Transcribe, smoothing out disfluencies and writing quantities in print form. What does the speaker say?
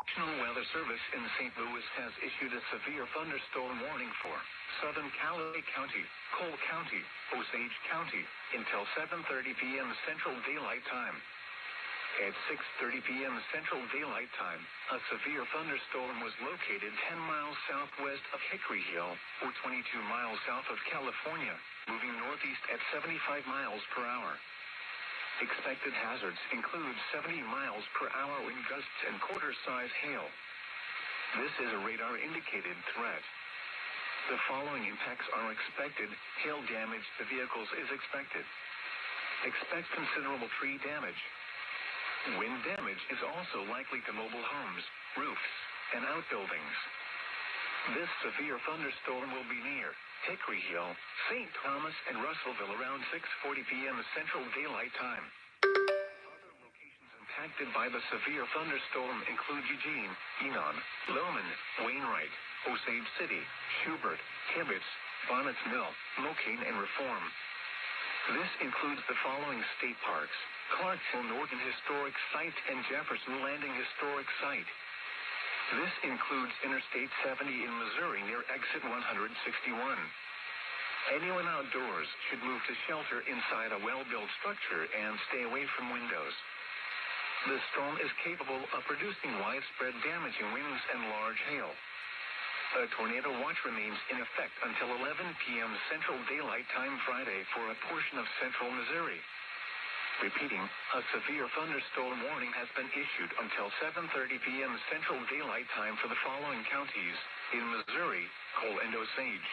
National Weather Service in St. Louis has issued a severe thunderstorm warning for Southern Callaway County, Cole County, Osage County, until 7:30 p.m. Central Daylight Time. At 6:30 p.m. Central Daylight Time, a severe thunderstorm was located 10 miles southwest of Hickory Hill, or 22 miles south of California, moving northeast at 75 miles per hour. Expected hazards include 70 miles per hour wind gusts and quarter-size hail. This is a radar-indicated threat. The following impacts are expected. Hail damage to vehicles is expected. Expect considerable tree damage. Wind damage is also likely to mobile homes, roofs, and outbuildings. This severe thunderstorm will be near Hickory Hill, St. Thomas, and Russellville around 6:40 p.m. Central Daylight Time. Other locations impacted by the severe thunderstorm include Eugene, Enon, Loman, Wainwright, Osage City, Schubert, Tibbetts, Bonnets Mill, Mokane, and Reform. This includes the following state parks: Clarksville Norton Historic Site and Jefferson Landing Historic Site. This includes Interstate 70 in Missouri near exit 161. Anyone outdoors should move to shelter inside a well-built structure and stay away from windows. The storm is capable of producing widespread damaging winds and large hail. A tornado watch remains in effect until 11 p.m. Central Daylight Time Friday for a portion of central Missouri. Repeating, a severe thunderstorm warning has been issued until 7:30 p.m. Central Daylight Time for the following counties in Missouri: Cole and Osage.